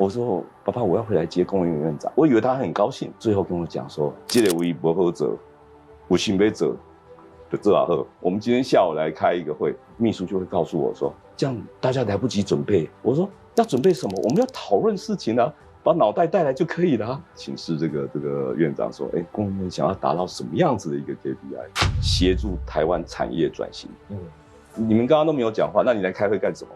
我说爸爸，我要回来接公园院长。我以为他很高兴，最后跟我讲说，这个为不好者，我心被者的这啊呵，我们今天下午来开一个会，秘书就会告诉我说，这样大家来不及准备。我说要准备什么？我们要讨论事情啊，把脑袋带来就可以了啊。请示这个院长说，公园想要达到什么样子的一个 KPI， 协助台湾产业转型。你们刚刚都没有讲话，那你来开会干什么？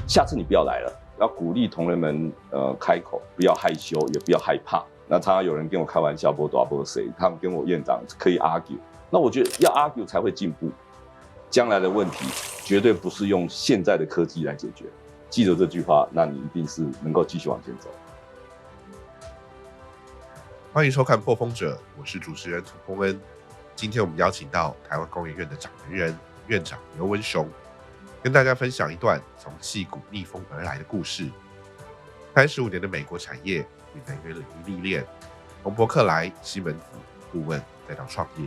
下次你不要来了。要鼓励同仁们开口，不要害羞，也不要害怕。那常常有人跟我开玩笑，不多不谁，他们跟我院长可以 argue。那我觉得要 argue 才会进步，将来的问题绝对不是用现在的科技来解决。记得这句话，那你一定是能够继续往前走。欢迎收看《破风者》，我是主持人涂峰恩。今天我们邀请到台湾工研院的掌门人院长刘文雄，跟大家分享一段从矽谷逆风而来的故事。35年的美国产业与能源领域历练，从伯克莱、西门子顾问再到创业，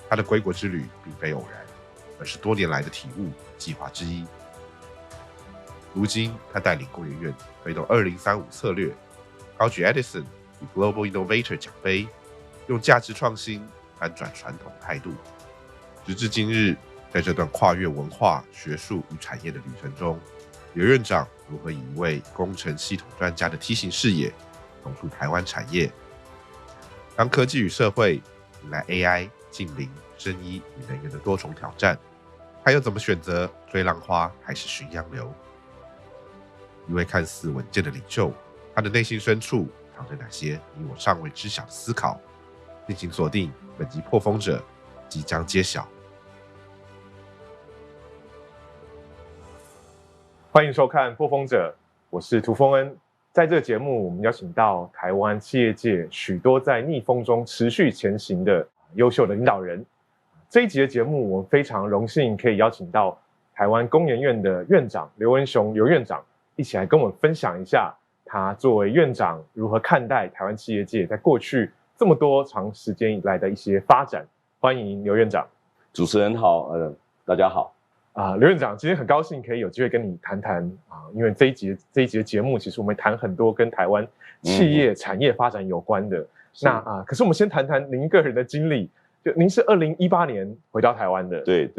他的归国之旅并非偶然，而是多年来的体悟计划之一。如今，他带领工研院推动2035策略，高举 Edison 与 Global Innovator 奖杯，用价值创新翻转传统态度。直至今日，在这段跨越文化、学术与产业的旅程中，刘院长如何以一位工程系统专家的梯形视野，融入台湾产业？当科技与社会迎来 AI、近邻、生医与能源的多重挑战，他又怎么选择追浪花还是寻洋流？一位看似稳健的领袖，他的内心深处藏着哪些你我尚未知晓的思考？敬请锁定本集破风者即将揭晓。欢迎收看《破风者》，我是涂峰恩。在这个节目，我们邀请到台湾企业界许多在逆风中持续前行的优秀的领导人。这一集的节目，我们非常荣幸可以邀请到台湾工研院的院长刘文雄刘院长，一起来跟我们分享一下他作为院长如何看待台湾企业界在过去这么多长时间以来的一些发展。欢迎刘院长。主持人好，大家好。刘院长，今天很高兴可以有机会跟你谈谈因为这一集的节目，其实我们谈很多跟台湾企业产业发展有关的。可是我们先谈谈您个人的经历。就您是2018年回到台湾的，对，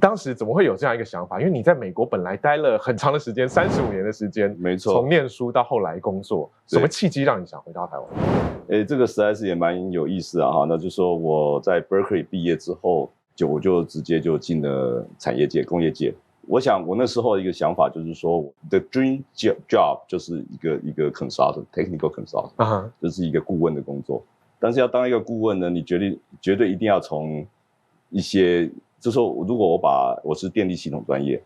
当时怎么会有这样一个想法？因为你在美国本来待了很长的时间，35年的时间，没错，从念书到后来工作，什么契机让你想回到台湾？这个实在是也蛮有意思啊哈。那就说我在 Berkeley 毕业之后，我就直接就进了产业界、工业界。我想我那时候的一个想法就是说 ，the dream job 就是一个 consultant、technical consultant，就是一个顾问的工作。但是要当一个顾问呢，你绝对一定要从一些，就是说，如果我是电力系统专业，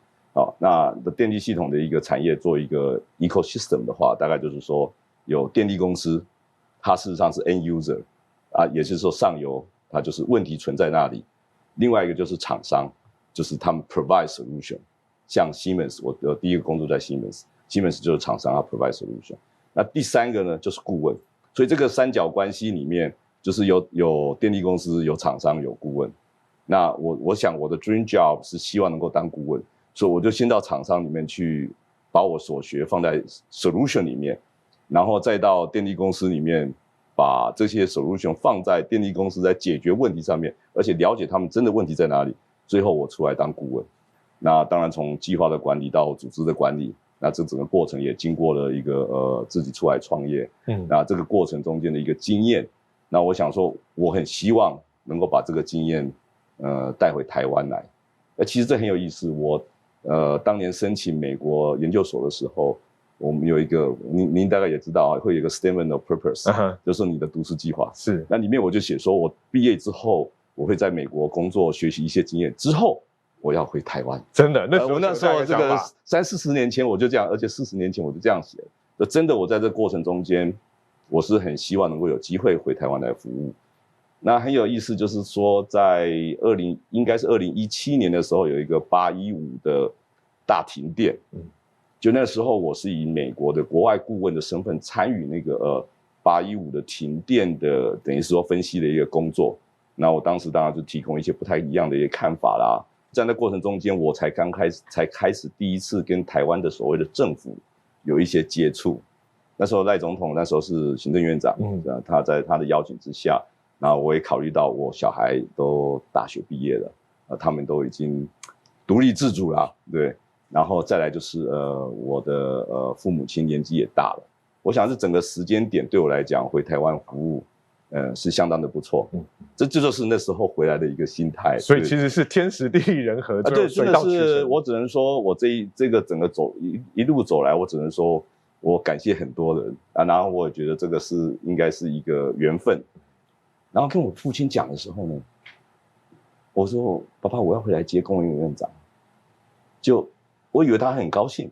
那电力系统的一个产业做一个 ecosystem 的话，大概就是说有电力公司，它事实上是 end user 也就是说上游它就是问题存在那里。另外一个就是厂商，就是他们 provide solution， 像 Siemens， 我第一个工作在 Siemens 就是厂商，它 provide solution。那第三个呢就是顾问。所以这个三角关系里面，就是有电力公司、有厂商、有顾问。那我想我的 dream job 是希望能够当顾问，所以我就先到厂商里面去，把我所学放在 solution 里面，然后再到电力公司里面，把这些 solution 放在电力公司在解决问题上面，而且了解他们真的问题在哪里。最后我出来当顾问。那当然从计划的管理到组织的管理。那这整个过程也经过了一个自己出来创业，那这个过程中间的一个经验，那我想说我很希望能够把这个经验带回台湾来。其实这很有意思，我当年申请美国研究所的时候，我们有一个您大概也知道会有一个 statement of purpose，就是你的读书计划。是，那里面我就写说我毕业之后我会在美国工作学习一些经验之后。我要回台湾，真的，那时候这个30-40年前我就这样，而且40年前我就这样写了。真的，我在这过程中间，我是很希望能够有机会回台湾来服务。那很有意思，就是说在应该是2017年的时候，有一个815的大停电，就那时候我是以美国的国外顾问的身份参与那个815的停电的，等于是说分析的一个工作。那我当时当然就提供一些不太一样的一些看法啦。在那过程中间，我才开始第一次跟台湾的所谓的政府有一些接触。那时候赖总统那时候是行政院长，他在他的邀请之下，然后我也考虑到我小孩都大学毕业了，他们都已经独立自主了，对，然后再来就是我的父母亲年纪也大了，我想是整个时间点对我来讲回台湾服务，是相当的不错，这就是那时候回来的一个心态，所以其实是天时地利人和，对，水到渠成。我只能说我这个整个一路走来，我只能说我感谢很多人啊，然后我也觉得这个应该是一个缘分。然后跟我父亲讲的时候呢，我说爸爸我要回来接公务员院长，就我以为他很高兴，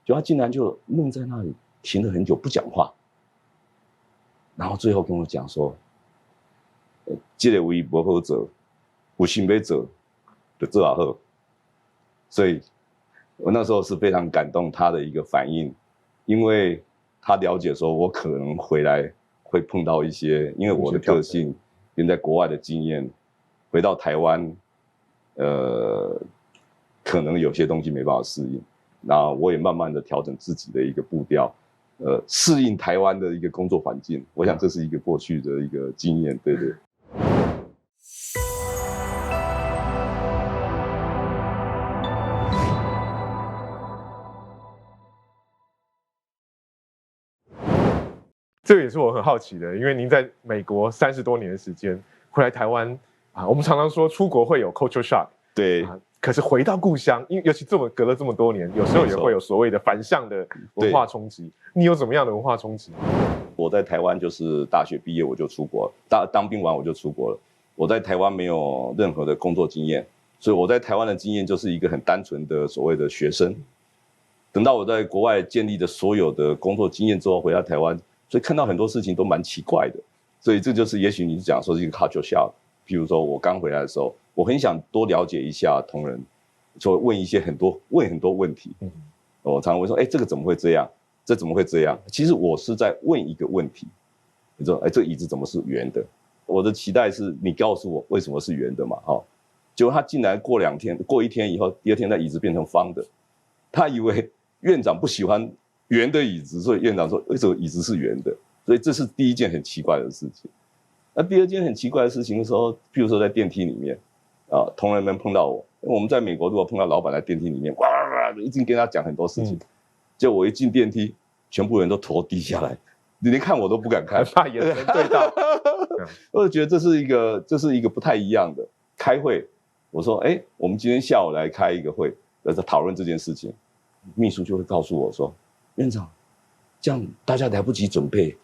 就他竟然就愣在那里停了很久不讲话，然后最后跟我讲说，这个位不好做，有心要做就做好，所以我那时候是非常感动他的一个反应，因为他了解说我可能回来会碰到一些，因为我的个性跟在国外的经验，回到台湾，可能有些东西没办法适应，那我也慢慢的调整自己的一个步调，适应台湾的一个工作环境，我想这是一个过去的一个经验，对对。这个也是我很好奇的，因为您在美国30多年的时间，回来台湾我们常常说出国会有 culture shock， 对，可是回到故乡，因为尤其隔了这么多年，有时候也会有所谓的反向的文化冲击。你有怎么样的文化冲击？我在台湾就是大学毕业我就出国了，当兵完我就出国了。我在台湾没有任何的工作经验，所以我在台湾的经验就是一个很单纯的所谓的学生。等到我在国外建立的所有的工作经验之后，回到台湾。所以看到很多事情都蛮奇怪的，所以这就是也许你讲说是一个 culture shock。譬如说我刚回来的时候，我很想多了解一下同仁，就问很多问题。我常常会说，这个怎么会这样？这怎么会这样？其实我是在问一个问题，你说，这个椅子怎么是圆的？我的期待是你告诉我为什么是圆的嘛，结果他竟然过一天以后，第二天那椅子变成方的，他以为院长不喜欢圆的椅子，所以院长说为什么椅子是圆的？所以这是第一件很奇怪的事情。那第二件很奇怪的事情的时候，譬如说在电梯里面，同仁们碰到我，我们在美国如果碰到老板在电梯里面，哇，一直跟他讲很多事情，结果我一进电梯，全部人都头低下来，你连看我都不敢看，怕眼神对到。我就觉得这是一个不太一样的开会。我说，我们今天下午来开一个会，讨论这件事情，秘书就会告诉我说。院长，这样大家来不及准备。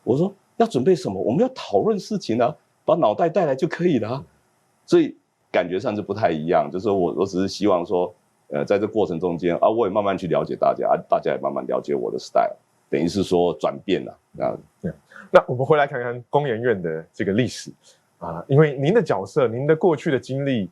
我说要准备什么？我们要讨论事情啊，把脑袋带来就可以了啊。所以感觉上是不太一样。就是我只是希望说，在这过程中间我也慢慢去了解大家，大家也慢慢了解我的 style， 等于是说转变了。那我们回来看看工研院的这个历史因为您的角色，您的过去的经历。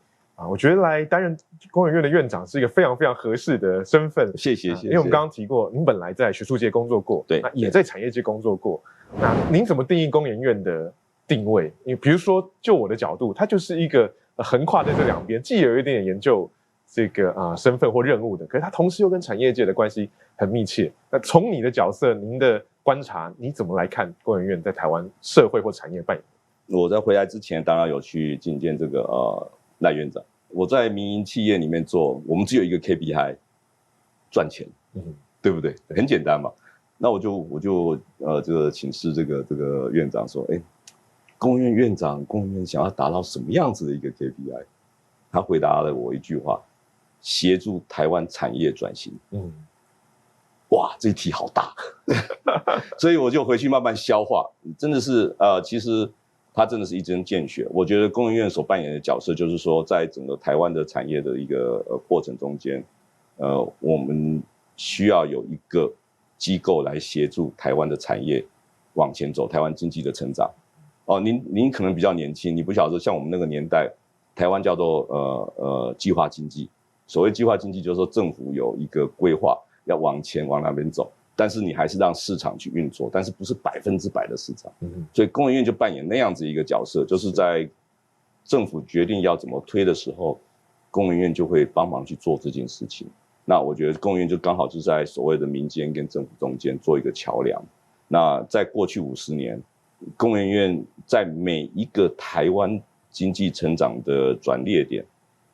我觉得来担任工研院的院长是一个非常非常合适的身份。谢谢。因为我们刚刚提过，您本来在学术界工作过，对，那也在产业界工作过。那您怎么定义工研院的定位？因为比如说，就我的角度，它就是一个横跨在这两边，既有一点点研究这个身份或任务的，可是它同时又跟产业界的关系很密切。那从你的角色，您的观察，你怎么来看工研院在台湾社会或产业扮演？我在回来之前，当然有去觐见这个赖院长。我在民营企业里面做，我们只有一个 KPI， 赚钱，对不对？很简单嘛。那我就这个请示这个院长说，工研院院长，工研院想要达到什么样子的一个 KPI？ 他回答了我一句话：协助台湾产业转型。哇，这一题好大，所以我就回去慢慢消化。真的是其实。它真的是一针见血。我觉得工研院所扮演的角色，就是说，在整个台湾的产业的一个过程中间，我们需要有一个机构来协助台湾的产业往前走，台湾经济的成长。您可能比较年轻，你不晓得，像我们那个年代，台湾叫做计划经济。所谓计划经济，就是说政府有一个规划，要往那边走。但是你还是让市场去运作，但是不是100%的市场。所以工研院就扮演那样子一个角色，就是在政府决定要怎么推的时候，工研院就会帮忙去做这件事情。那我觉得工研院就刚好就在所谓的民间跟政府中间做一个桥梁。那在过去50年，工研院在每一个台湾经济成长的转捩点，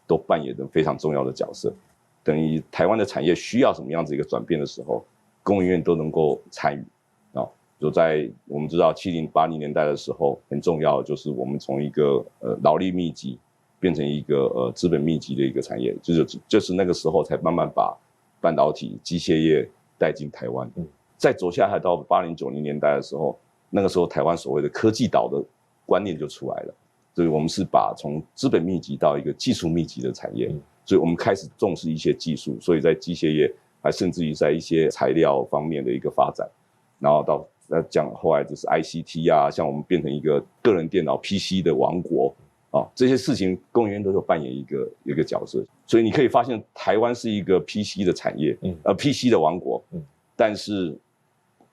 都扮演着非常重要的角色。等于台湾的产业需要什么样子一个转变的时候，工研院都能够参与。就在我们知道70、80年代的时候，很重要的就是我们从一个劳力密集变成一个资本密集的一个产业，就是那个时候才慢慢把半导体、机械业带进台湾。再走下来到80、90年代的时候，那个时候台湾所谓的科技岛的观念就出来了，所以我们是把从资本密集到一个技术密集的产业，所以我们开始重视一些技术，所以在机械业还甚至于在一些材料方面的一个发展，然后到讲后来就是 ICT 啊，像我们变成一个个人电脑 PC 的王国啊，这些事情工研院都有扮演一个角色，所以你可以发现台湾是一个 PC 的产业，PC 的王国，但是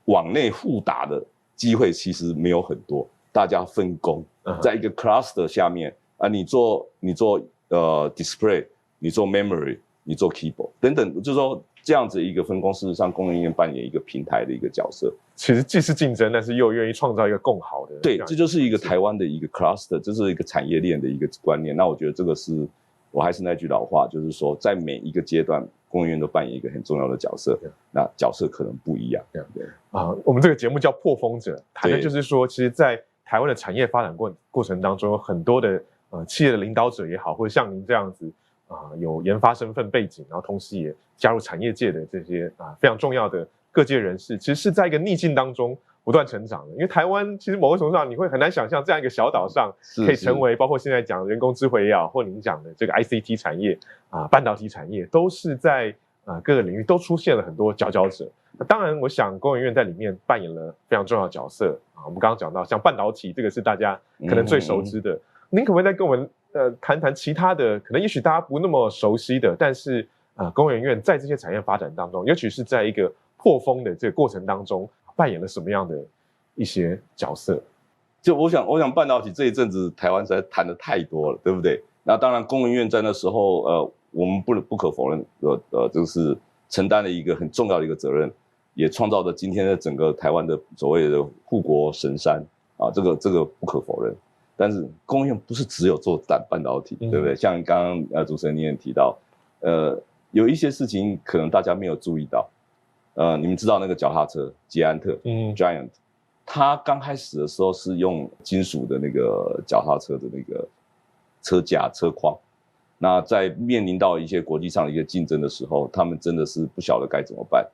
往内互打的机会其实没有很多，大家分工，在一个 cluster 下面啊，你做display， 你做 memory， 你做 keyboard 等等，就是说这样子一个分工，事实上工研院扮演一个平台的一个角色。其实既是竞争，但是又愿意创造一个更好的。对，这就是一个台湾的一个 cluster， 这是一个产业链的一个观念。那我觉得这个是，我还是那句老话，就是说在每一个阶段，工研院都扮演一个很重要的角色。那角色可能不一样。对啊，我们这个节目叫破风者，谈的就是说，其实，在台湾的产业发展过程当中，有很多的企业的领导者也好，或者像您这样子有研发身份背景，然后同时也加入产业界的这些非常重要的各界人士，其实是在一个逆境当中不断成长的。因为台湾其实某个程度上，你会很难想象这样一个小岛上可以成为包括现在讲人工智慧也好，或您讲的这个 ICT 产业半导体产业，都是在各个领域都出现了很多佼佼者。当然，我想工研院在里面扮演了非常重要的角色我们刚刚讲到，像半导体这个是大家可能最熟知的。您可不可以再跟我们谈谈其他的，可能也许大家不那么熟悉的，但是工研院在这些产业发展当中，尤其是在一个破风的这个过程当中，扮演了什么样的一些角色？就我想半导体这一阵子台湾实在谈的太多了，对不对？那当然工研院在那时候我们不可否认就是承担了一个很重要的一个责任，也创造了今天的整个台湾的所谓的护国神山这个不可否认。但是工研院不是只有做半导体，对不对？像刚刚主持人你也提到，有一些事情可能大家没有注意到，你们知道那个脚踏车捷安特Giant， 它刚开始的时候是用金属的那个脚踏车的那个车架车框，那在面临到一些国际上的一个竞争的时候，他们真的是不晓得该怎么办。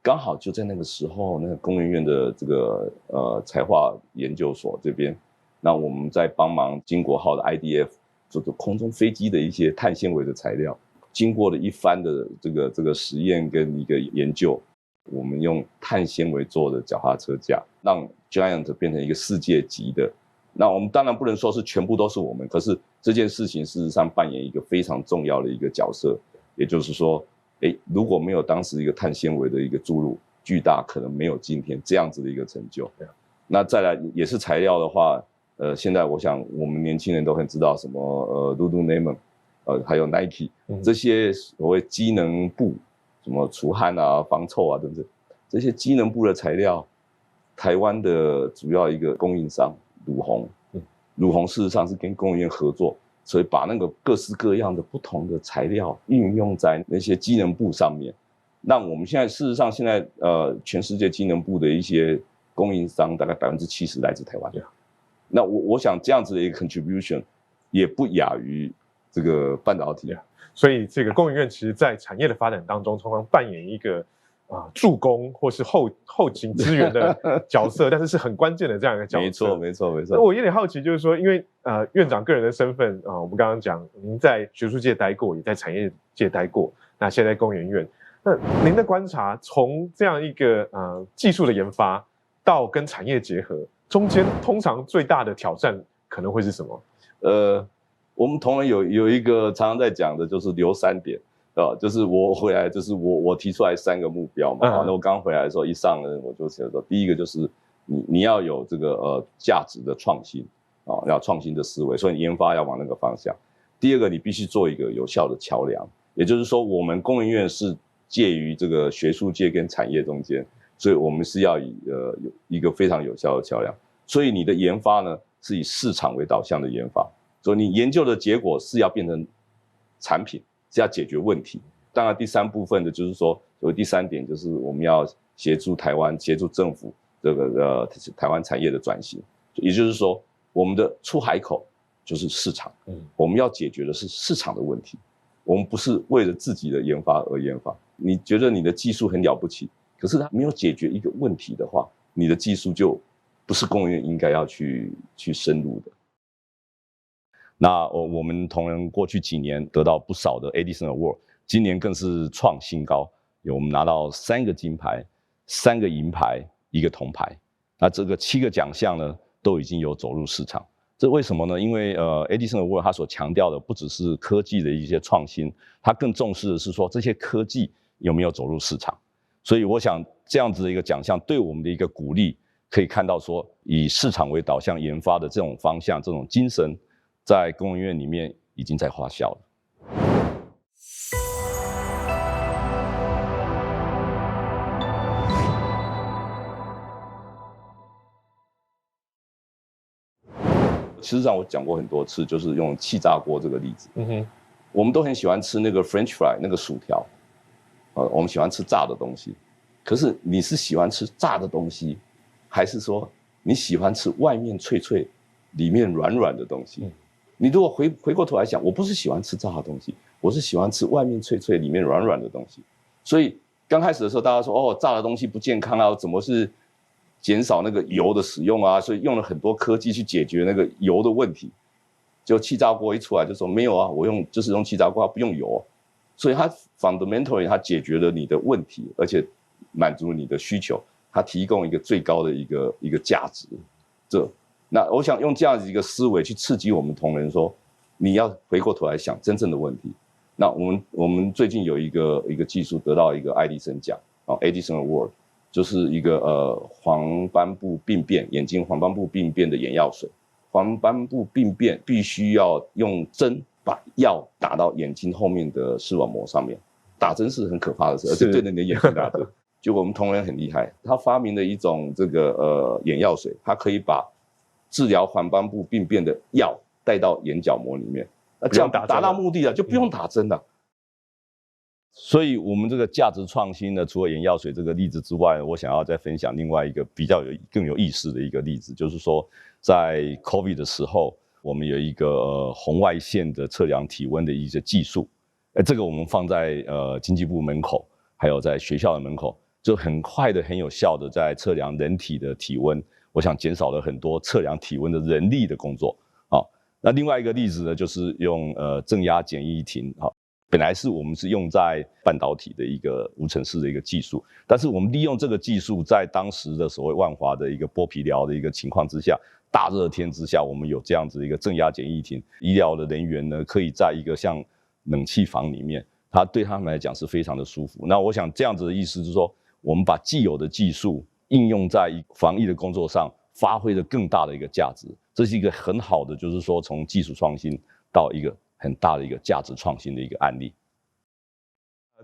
刚好就在那个时候，那个工研院的这个材化研究所这边，那我们在帮忙经国号的 IDF 做空中飞机的一些碳纤维的材料，经过了一番的这个实验跟一个研究，我们用碳纤维做的脚踏车架，让 Giant 变成一个世界级的。那我们当然不能说是全部都是我们，可是这件事情事实上扮演一个非常重要的一个角色，也就是说，如果没有当时一个碳纤维的一个注入，巨大可能没有今天这样子的一个成就。那再来也是材料的话，现在我想我们年轻人都很知道什么Lululemon，还有 Nike 这些所谓机能布，什么除汗防臭等等，这些机能布的材料，台湾的主要一个供应商鲁鸿事实上是跟工研院合作，所以把那个各式各样的不同的材料运用在那些机能布上面。让我们现在事实上现在全世界机能布的一些供应商大概70%来自台湾。那我想这样子的一个 contribution 也不亚于这个半导体。所以这个工研院其实在产业的发展当中，常常扮演一个助攻或是后勤资源的角色，但是是很关键的这样一个角色。没错。我有点好奇，就是说，因为院长个人的身份我们刚刚讲，您在学术界待过，也在产业界待过，那现在工研院，那您的观察，从这样一个技术的研发到跟产业结合，中间通常最大的挑战可能会是什么？我们同仁有一个常常在讲的，就是留3点。就是我回来，就是我提出来3个目标嘛。那我刚回来的时候，一上任我就写说，第一个就是你要有这个价值的创新要创新的思维，所以你研发要往那个方向。第二个，你必须做一个有效的桥梁，也就是说，我们工研院是介于这个学术界跟产业中间，所以我们是要有一个非常有效的桥梁。所以你的研发呢，是以市场为导向的研发，所以你研究的结果是要变成产品，是要解决问题。当然，第三部分的就是说，有第三点就是我们要协助台湾、协助政府这个台湾产业的转型，也就是说，我们的出海口就是市场，我们要解决的是市场的问题。我们不是为了自己的研发而研发。你觉得你的技术很了不起，可是它没有解决一个问题的话，你的技术就不是工研院应该要去深入的。那我们同仁过去几年得到不少的 Edison Award， 今年更是创新高，我们拿到3个金牌、3个银牌、1个铜牌。那这个7个奖项呢，都已经有走入市场。这为什么呢？因为Edison Award 它所强调的不只是科技的一些创新，它更重视的是说这些科技有没有走入市场。所以我想这样子的一个奖项对我们的一个鼓励，可以看到说以市场为导向研发的这种方向、这种精神，在工研院里面已经在发酵了。事实上，我讲过很多次，就是用气炸锅这个例子。我们都很喜欢吃那个 French fry 那个薯条，我们喜欢吃炸的东西。可是你是喜欢吃炸的东西，还是说你喜欢吃外面脆脆、里面软软的东西？你如果回过头来想，我不是喜欢吃炸的东西，我是喜欢吃外面脆脆、里面软软的东西。所以刚开始的时候，大家说哦，炸的东西不健康啊，怎么是减少那个油的使用啊？所以用了很多科技去解决那个油的问题。就气炸锅一出来就说没有啊，我就是用气炸锅，不用油。所以它 fundamentally 它解决了你的问题，而且满足了你的需求，它提供一个最高的一个价值。那我想用这样子一个思维去刺激我们同仁说，你要回过头来想真正的问题。那我们最近有一个技术得到一个爱迪生奖，Edison Award， 就是一个黄斑部病变眼睛黄斑部病变的眼药水。黄斑部病变必须要用针把药打到眼睛后面的视网膜上面，打针是很可怕的事，而且对着你的眼睛打针。就我们同仁很厉害，他发明了一种这个眼药水，它可以把治疗黄斑部病变的药带到眼角膜里面，那这样达到目的了，就不用打针了。所以我们这个价值创新呢，除了眼药水这个例子之外，我想要再分享另外一个更有意思的一个例子，就是说在 COVID 的时候，我们有一个红外线的测量体温的一些技术，这个我们放在经济部门口，还有在学校的门口，就很快的、很有效的在测量人体的体温。我想减少了很多测量体温的人力的工作。那另外一个例子呢，就是用正压简易停。本来我们是用在半导体的一个无尘室的一个技术，但是我们利用这个技术，在当时的所谓万华的一个剥皮寮的一个情况之下，大热天之下，我们有这样子一个正压简易停，医疗的人员呢可以在一个像冷气房里面，它对他们来讲是非常的舒服。那我想这样子的意思就是说，我们把既有的技术应用在防疫的工作上，发挥了更大的一个价值。这是一个很好的，就是说从技术创新到一个很大的一个价值创新的一个案例。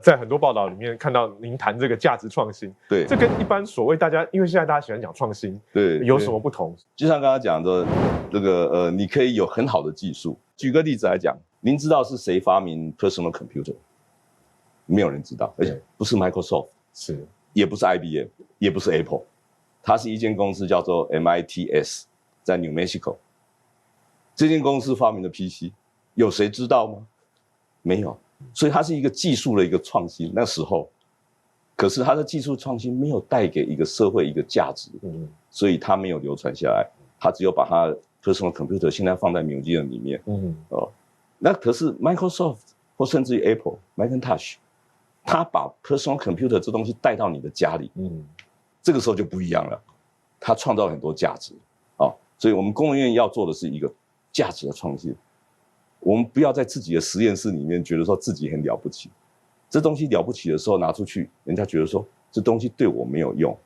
在很多报道里面看到您谈这个价值创新，对，这跟一般所谓大家，因为现在大家喜欢讲创新，对，有什么不同？就像刚刚讲的，这个你可以有很好的技术。举个例子来讲，您知道是谁发明 personal computer？ 没有人知道，而且不是 Microsoft， 是，也不是 IBM， 也不是 Apple， 它是一间公司叫做 MITS， 在 New Mexico。这间公司发明的 PC， 有谁知道吗？没有。所以它是一个技术的一个创新，那时候，可是它的技术创新没有带给一个社会一个价值，所以它没有流传下来，它只有把它 personal computer 现在放在 museum 里面，那可是 Microsoft 或甚至于 Apple Macintosh， 它把 personal computer 这东西带到你的家里，这个时候就不一样了，它创造了很多价值，所以我们工研院要做的是一个价值的创新。我们不要在自己的实验室里面觉得说自己很了不起，这东西了不起的时候拿出去，人家觉得说这东西对我没有用，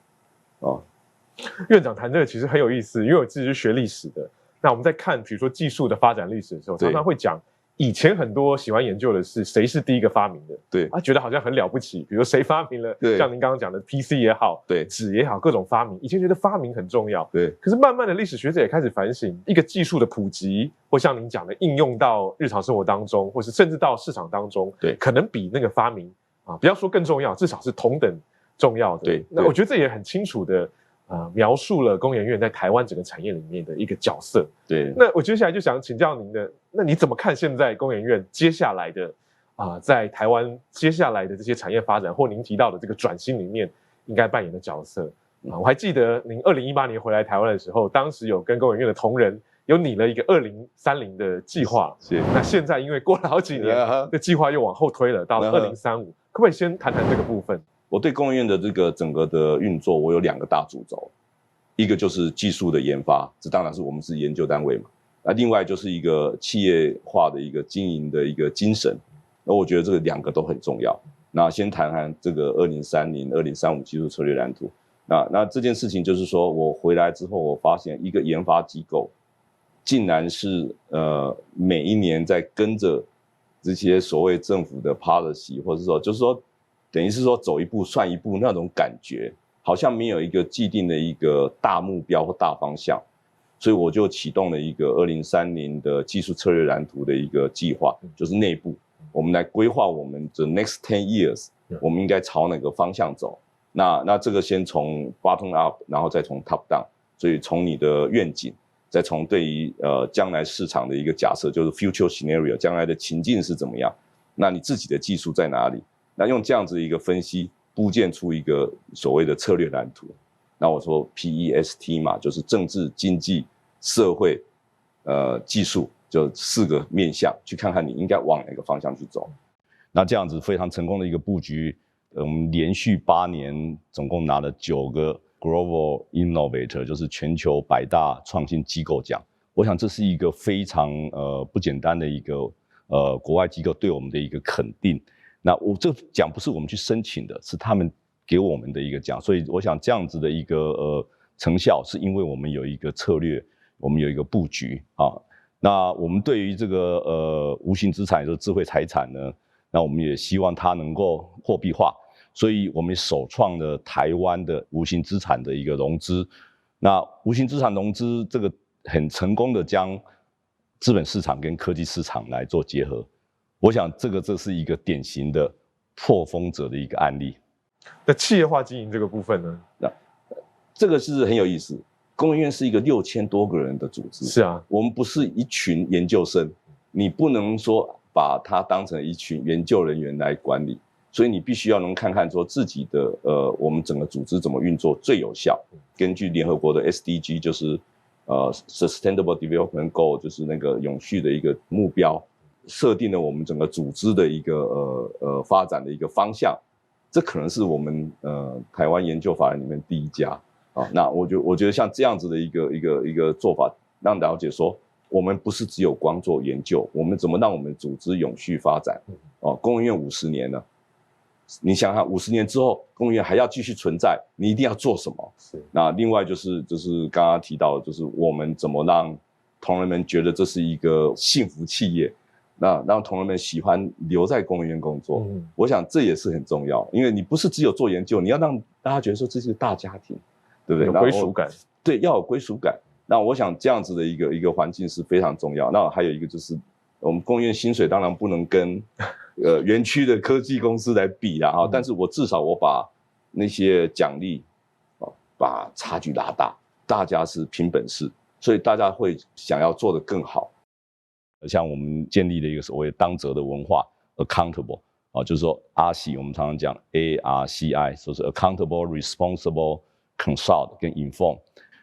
院长谈这个其实很有意思，因为我自己是学历史的。那我们在看比如说技术的发展历史的时候，常常会讲以前很多喜欢研究的是谁是第一个发明的，对，觉得好像很了不起，比如谁发明了，像您刚刚讲的 PC 也好，对，纸也好，各种发明，以前觉得发明很重要，对。可是慢慢的历史学者也开始反省，一个技术的普及，或像您讲的应用到日常生活当中，或是甚至到市场当中，对，可能比那个发明不要说更重要，至少是同等重要的。对，那我觉得这也很清楚的描述了工研院在台湾整个产业里面的一个角色。对，那我接下来就想请教您的，那你怎么看现在工研院接下来的在台湾接下来的这些产业发展，或您提到的这个转型里面应该扮演的角色？我还记得您2018年回来台湾的时候，当时有跟工研院的同仁有拟了一个2030的计划。是。那现在因为过了好几年，这计划又往后推了，到了2035。可不可以先谈谈这个部分？我对工研院的这个整个的运作，我有2个大主轴，一个就是技术的研发，这当然是我们是研究单位嘛。那另外就是一个企业化的一个经营的一个精神。那我觉得这个2个都很重要。那先谈谈这个2030、2035技术策略蓝图。那这件事情就是说，我回来之后，我发现一个研发机构，竟然是每一年在跟着这些所谓政府的 policy， 或者说就是说，等于是说走一步算一步那种感觉，好像没有一个既定的一个大目标或大方向，所以我就启动了一个2030的技术策略蓝图的一个计划，就是内部我们来规划我们的 next 10 years， 我们应该朝哪个方向走。那这个先从 bottom up， 然后再从 top down， 所以从你的愿景，再从对于将来市场的一个假设，就是 future scenario， 将来的情境是怎么样，那你自己的技术在哪里？那用这样子的一个分析，布建出一个所谓的策略蓝图。那我说 PEST 嘛，就是政治、经济、社会、技术，就4个面向，去看看你应该往哪个方向去走。那这样子非常成功的一个布局，我们连续8年总共拿了9个 Global Innovator， 就是全球100大创新机构奖。我想这是一个非常不简单的一个国外机构对我们的一个肯定。那这个奖不是我们去申请的，是他们给我们的一个奖。所以我想这样子的一个成效，是因为我们有一个策略，我们有一个布局啊。那我们对于这个无形资产，也就是智慧财产呢，那我们也希望它能够货币化。所以我们首创了台湾的无形资产的一个融资。那无形资产融资这个很成功的将资本市场跟科技市场来做结合。我想这是一个典型的破风者的一个案例。那企业化经营这个部分呢？这个是很有意思。工研院是一个6000多个人的组织。是啊，我们不是一群研究生，你不能说把它当成一群研究人员来管理。所以你必须要能看看说自己的我们整个组织怎么运作最有效。根据联合国的 SDG， 就是Sustainable Development Goal， 就是那个永续的一个目标，设定了我们整个组织的一个发展的一个方向。这可能是我们台湾研究法人里面第一家啊。那我觉得像这样子的一个做法，让了解说我们不是只有光做研究，我们怎么让我们组织永续发展。工研院50年了。你想想50年之后，工研院还要继续存在，你一定要做什么？那另外就是刚刚提到的，就是我们怎么让同仁们觉得这是一个幸福企业，那让同仁们喜欢留在工研院工作。我想这也是很重要，因为你不是只有做研究，你要让大家觉得说这是个大家庭，对不对？有归属感。对，要有归属感。那我想这样子的一个环境是非常重要。那还有一个就是，我们工研院薪水当然不能跟园区的科技公司来比啦哈，但是我至少我把那些奖励把差距拉大，大家是凭本事，所以大家会想要做得更好。像我们建立了一个所谓当责的文化 ，accountable 就是说 RC 我们常常讲 ARCI， 就是 accountable、responsible、consult 跟 inform，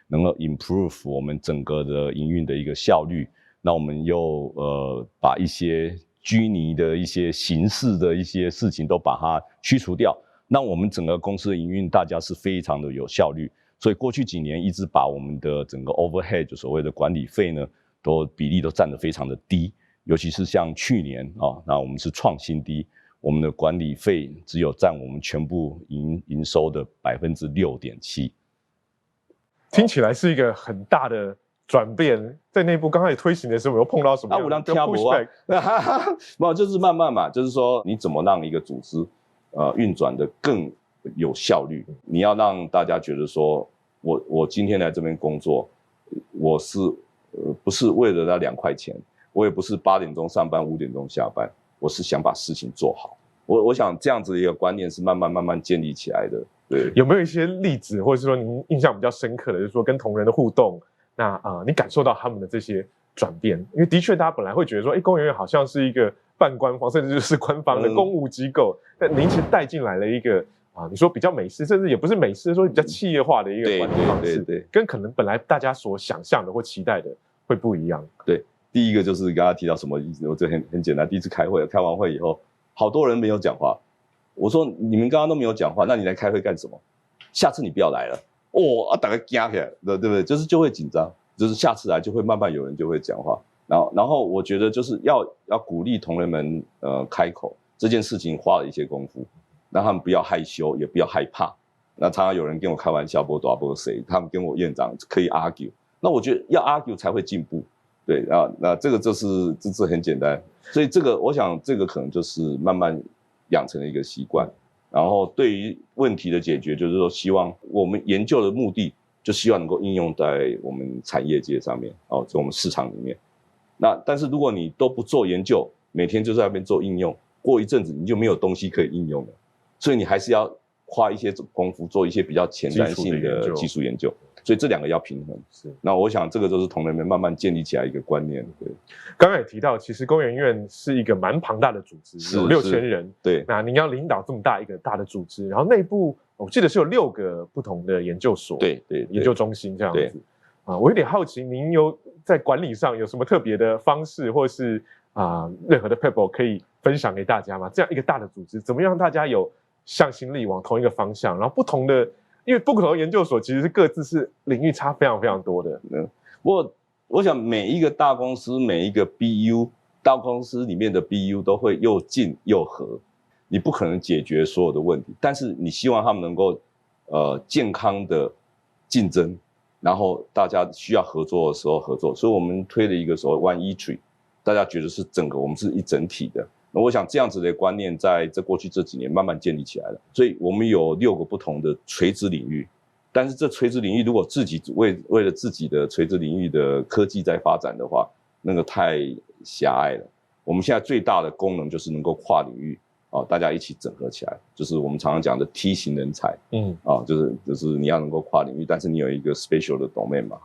能够 improve 我们整个的营运的一个效率。那我们又把一些拘泥的一些形式的一些事情都把它去除掉，让我们整个公司的营运大家是非常的有效率。所以过去几年一直把我们的整个 overhead 就所谓的管理费呢，比例都占得非常的低，尤其是像去年那我们是创新低，我们的管理费只有占我们全部营收的6.7%。听起来是一个很大的转变，在内部刚开始推行的时候，有碰到什么样的 pushback？没有，就是慢慢嘛，就是说你怎么让一个组织运转的更有效率？你要让大家觉得说，我今天来这边工作，我是不是为了那2块钱？我也不是8点钟上班5点钟下班，我是想把事情做好。我想这样子的一个观念是慢慢建立起来的。对，有没有一些例子，或者是说您印象比较深刻的，就是说跟同仁的互动，那你感受到他们的这些转变？因为的确大家本来会觉得说，工研院好像是一个半官方，甚至就是官方的公务机构，但您其实带进来了一个你说比较美式，甚至也不是美式，说比较企业化的一个管理方式，对，跟可能本来大家所想象的或期待的会不一样。对，第一个就是刚刚提到什么意思？我这很简单，第一次开会，开完会以后，好多人没有讲话。我说你们刚刚都没有讲话，那你来开会干什么？下次你不要来了。大家惊起来，对不对？就会紧张，就是下次来就会慢慢有人就会讲话。然后我觉得就是要鼓励同仁们开口，这件事情花了一些功夫，让他们不要害羞，也不要害怕。那常常有人跟我开玩笑，不多不谁，他们跟我院长可以 argue， 那我觉得要 argue 才会进步。对那这个这很简单，所以这个我想这个可能就是慢慢养成了一个习惯。然后对于问题的解决，就是说希望我们研究的目的就希望能够应用在我们产业界上面在我们市场里面。但是如果你都不做研究，每天就在那边做应用，过一阵子你就没有东西可以应用了。所以你还是要花一些功夫做一些比较前瞻性的技术研究。所以这2个要平衡。是，那我想这个就是同仁们慢慢建立起来一个观念。对，刚刚也提到，其实工研院是一个蛮庞大的组织，有6000人。对，那您要领导这么大一个大的组织，然后内部我记得是有6个不同的研究所，对，研究中心这样子。我有点好奇，您有在管理上有什么特别的方式，或是任何的 pebble 可以分享给大家吗？这样一个大的组织，怎么样让大家有向心力往同一个方向，然后不同的。因为不同的研究所其实是各自是领域差非常非常多的。我想每一个大公司，每一个 BU， 大公司里面的 BU 都会又近又合，你不可能解决所有的问题，但是你希望他们能够健康的竞争，然后大家需要合作的时候合作。所以我们推了一个所谓 One E-Tree， 大家觉得是我们是一整体的。那我想这样子的观念在过去这几年慢慢建立起来了，所以我们有6个不同的垂直领域，但是这垂直领域如果自己为了自己的垂直领域的科技在发展的话，那个太狭隘了。我们现在最大的功能就是能够跨领域大家一起整合起来，就是我们常常讲的 T 型人才，就是你要能够跨领域，但是你有一个 special 的 domain 嘛，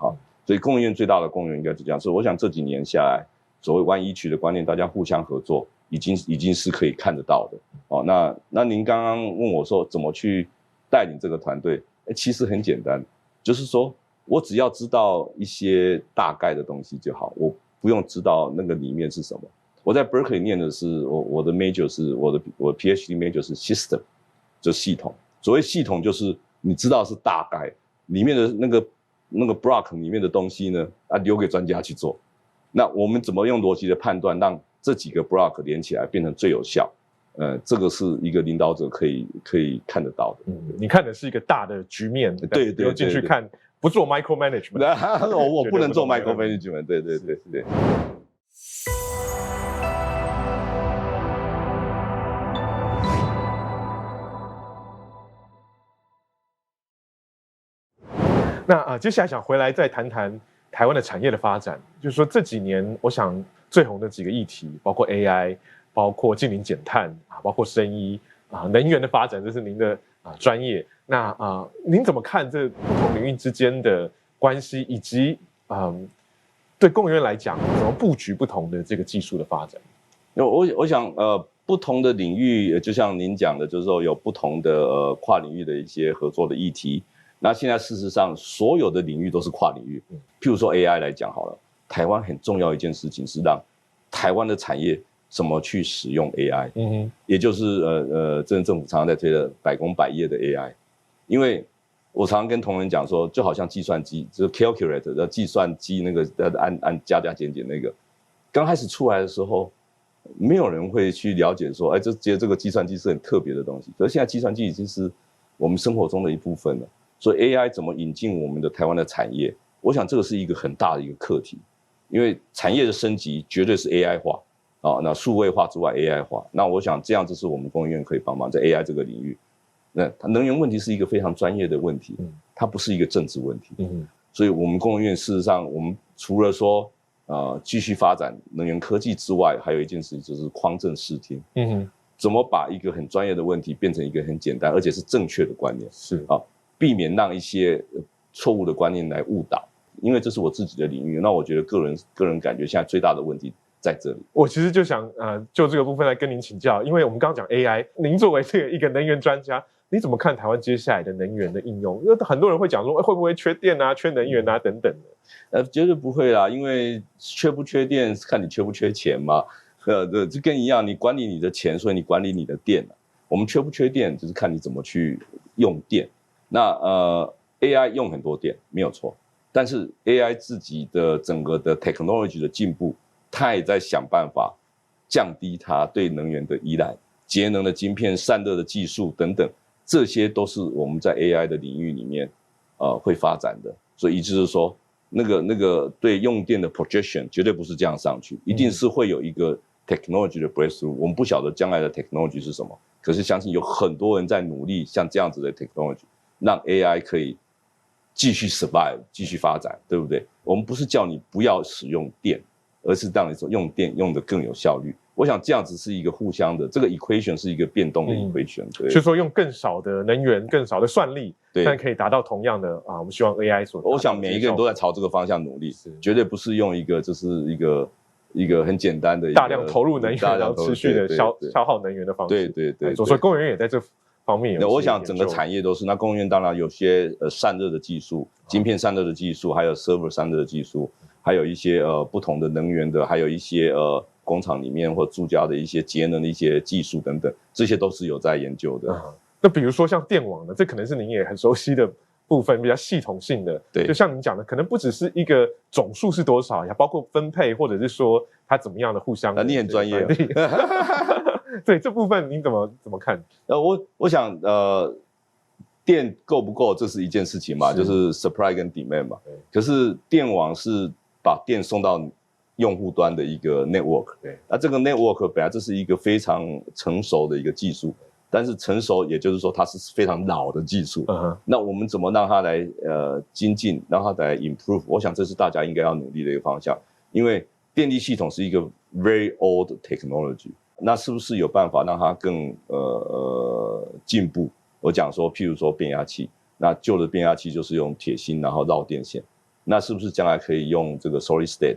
所以工研院最大的功能应该是这样。所以我想这几年下来，所谓One E-Tree的观念，大家互相合作。已经是可以看得到的那您刚刚问我说怎么去带领这个团队，其实很简单，就是说我只要知道一些大概的东西就好，我不用知道那个里面是什么。我在 Berkeley 念的是我的 major 是我的 PhD major 是 system， 就系统。所谓系统就是你知道是大概里面的那个 block 里面的东西呢留给专家去做。那我们怎么用逻辑的判断让这几个 block 连起来变成最有效？这个是一个领导者可以看得到的。你看的是一个大的局面，对，进去看，不做 micro management。我不能做 micro management， 对。那接下来想回来再谈谈台湾的产业的发展，就是说这几年我想最红的几个议题，包括 AI， 包括净零减碳包括生医能源的发展，这是您的专业。那您怎么看这不同领域之间的关系，以及对工研院来讲，怎么布局不同的这个技术的发展？我想不同的领域，就像您讲的，就是说有不同的跨领域的一些合作的议题。那现在事实上，所有的领域都是跨领域。譬如说 AI 来讲好了，台湾很重要一件事情是让台湾的产业怎么去使用 AI，也就是政府常常在推的百工百业的 AI。因为我常常跟同仁讲说，就好像计算机，就是 calculator 的计算机那个按加加减减那个，刚开始出来的时候，没有人会去了解说，觉得这个计算机是很特别的东西。可是现在计算机已经是我们生活中的一部分了。所以 AI 怎么引进我们的台湾的产业，我想这个是一个很大的一个课题，因为产业的升级绝对是 AI 化那数位化之外 AI 化，那我想这样就是我们工研院可以帮忙在 AI 这个领域。那能源问题是一个非常专业的问题，它不是一个政治问题，所以我们工研院事实上，我们除了说继续发展能源科技之外，还有一件事情就是匡正视听，怎么把一个很专业的问题变成一个很简单而且是正确的观念，避免让一些错误的观念来误导，因为这是我自己的领域，那我觉得个人感觉现在最大的问题在这里。我其实就想就这个部分来跟您请教，因为我们刚刚讲 AI， 您作为这个一个能源专家，你怎么看台湾接下来的能源的应用？因为很多人会讲说，会不会缺电啊、缺能源啊等等的。绝对不会啦，因为缺不缺电是看你缺不缺钱嘛。这跟一样，你管理你的钱，所以你管理你的电。我们缺不缺电，就是看你怎么去用电。那AI 用很多电没有错，但是 AI 自己的整个的 technology 的进步，它也在想办法降低它对能源的依赖，节能的晶片、散热的技术等等。这些都是我们在 AI 的领域里面，会发展的，所以就是说，那个对用电的 projection 绝对不是这样上去，一定是会有一个 technology 的 breakthrough。我们不晓得将来的 technology 是什么，可是相信有很多人在努力，像这样子的 technology， 让 AI 可以继续 survive， 继续发展，对不对？我们不是叫你不要使用电，而是让你说用电用得更有效率。我想这样子是一个互相的，这个 equation 是一个变动的 equation，就是说用更少的能源、更少的算力，但可以达到同样的我们希望 AI 所。我想每一个人都在朝这个方向努力，绝对不是用一个就是一个很简单的大量投入能源，然后持续的消耗能源的方式。对，所以工研院也在这方面有。我想整个产业都是，那工研院当然有些散热的技术、晶片散热的技术，还有 server 散热的技术，还有一些不同的能源的，还有一些工厂里面或住家的一些节能的一些技术等等，这些都是有在研究的。那比如说像电网呢，这可能是您也很熟悉的部分，比较系统性的。对，就像您讲的，可能不只是一个总数是多少，也包括分配，或者是说它怎么样的互相。你很专业。对这部分您怎么看？我想电够不够这是一件事情嘛，就是 supply 跟 demand 嘛。可是电网是把电送到用户端的一个 network， 那这个 network 本来这是一个非常成熟的一个技术，但是成熟也就是说它是非常老的技术。那我们怎么让它来精进，让它来 improve？ 我想这是大家应该要努力的一个方向，因为电力系统是一个 very old technology， 那是不是有办法让它更进步？我讲说，譬如说变压器，那旧的变压器就是用铁芯然后绕电线，那是不是将来可以用这个 solid state？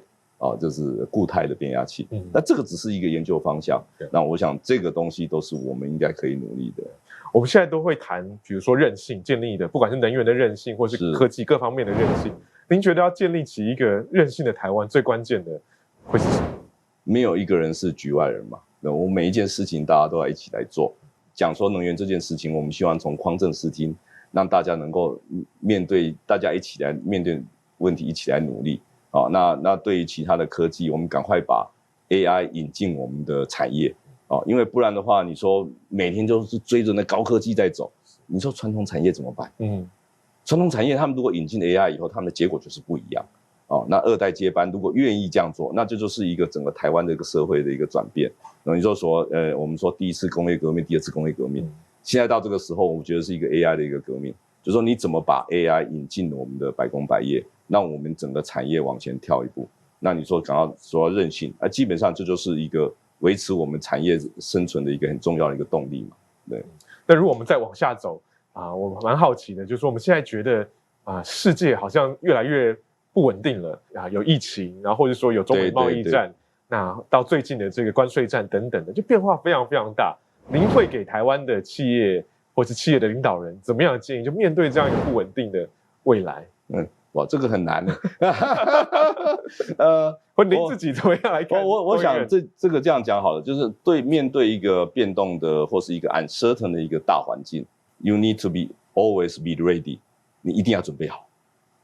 就是固态的变压器，那这个只是一个研究方向。那我想这个东西都是我们应该可以努力的。我们现在都会谈，比如说韧性建立的，不管是能源的韧性，或是科技各方面的韧性。您觉得要建立起一个韧性的台湾，最关键的会是什么？没有一个人是局外人嘛。那我每一件事情大家都要一起来做。讲说能源这件事情，我们希望从匡正视听，让大家能够面对，大家一起来面对问题，一起来努力。那对于其他的科技，我们赶快把 AI 引进我们的产业，因为不然的话，你说每天都是追着那高科技在走，你说传统产业怎么办？传统产业他们如果引进 AI 以后，他们的结果就是不一样。那二代接班如果愿意这样做，那这就是一个整个台湾的一个社会的一个转变。你就说我们说第一次工业革命，第二次工业革命，现在到这个时候，我觉得是一个 AI 的一个革命，就是说你怎么把 AI 引进我们的百工百业，让我们整个产业往前跳一步。那你说说韧性，基本上这就是一个维持我们产业生存的一个很重要的一个动力嘛。对。那如果我们再往下走我蛮好奇的，就是说我们现在觉得世界好像越来越不稳定了有疫情，然后或者说有中美贸易战，那到最近的这个关税战等等的，就变化非常非常大。您会给台湾的企业或是企业的领导人怎么样的建议？就面对这样一个不稳定的未来？哇，这个很难的。或您自己怎么样来看？我想这个这样讲好了，就是面对一个变动的或是一个 uncertain 的一个大环境 ，you need to be always be ready， 你一定要准备好。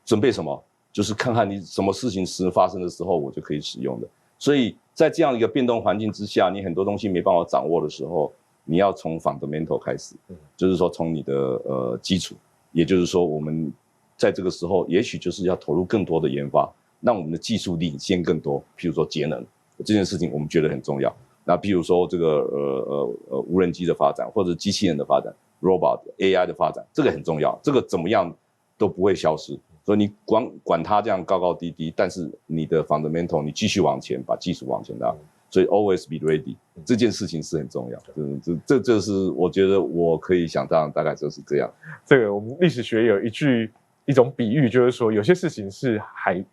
准备什么？就是看看你什么事情发生的时候，我就可以使用的。所以在这样一个变动环境之下，你很多东西没办法掌握的时候，你要从 fundamental 开始，就是说从你的基础，也就是说我们在这个时候，也许就是要投入更多的研发，让我们的技术领先更多。譬如说节能这件事情，我们觉得很重要。那譬如说这个无人机的发展，或者机器人的发展 ，robot AI 的发展，这个很重要，这个怎么样都不会消失。所以你管它这样高高低低，但是你的 fundamental 你继续往前，把技术往前拉。所以 always be ready 这件事情是很重要。这是我觉得我可以想到大概就是这样。这个我们历史学有一种比喻，就是说有些事情是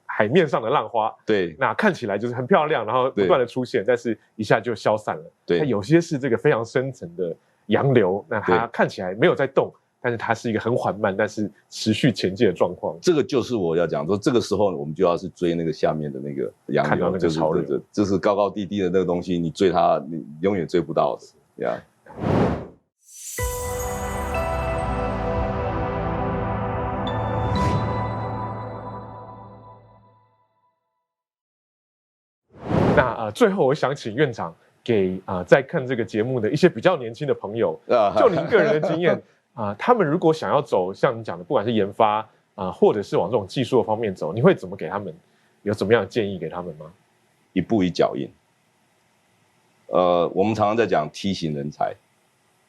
海面上的浪花，对，那看起来就是很漂亮，然后不断的出现，但是一下就消散了。对，那有些是这个非常深层的洋流，那它看起来没有在动，但是它是一个很缓慢但是持续前进的状况。这个就是我要讲说，这个时候我们就要去追那个下面的那个洋流，看到那个潮流，就是高高低低的那个东西，你追它，你永远追不到的呀。那最后我想请院长给在看这个节目的一些比较年轻的朋友，就您个人的经验他们如果想要走像你讲的，不管是研发或者是往这种技术的方面走，你会怎么给他们？有怎么样的建议给他们吗？一步一脚印。我们常常在讲梯形人才，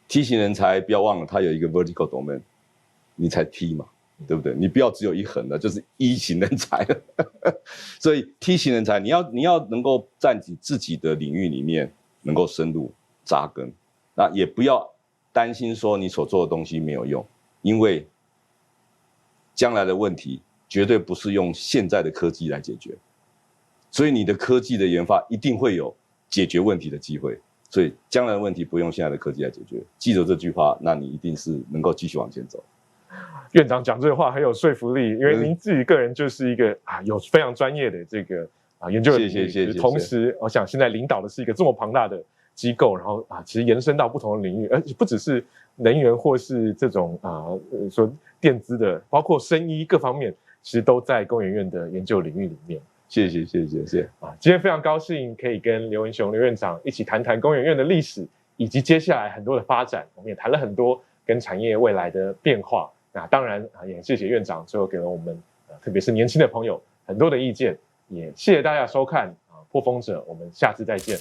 梯形人才不要忘了，它有一个 vertical domain， 你才梯嘛。对不对？你不要只有一横的，就是一型人才所以梯形人才，你要能够在你自己的领域里面能够深入扎根，那也不要担心说你所做的东西没有用，因为将来的问题绝对不是用现在的科技来解决，所以你的科技的研发一定会有解决问题的机会，所以将来的问题不用现在的科技来解决。记得这句话，那你一定是能够继续往前走。院长讲这个话很有说服力，因为您自己个人就是一个有非常专业的这个研究的领域，谢谢。同时，我想现在领导的是一个这么庞大的机构，然后其实延伸到不同的领域，而且不只是能源或是这种说电资的，包括生医各方面，其实都在工研院的研究领域里面。谢谢。今天非常高兴可以跟刘文雄刘院长一起谈谈工研院的历史，以及接下来很多的发展。我们也谈了很多跟产业未来的变化。那当然也谢谢院长最后给了我们特别是年轻的朋友很多的意见，也谢谢大家收看破风者，我们下次再见。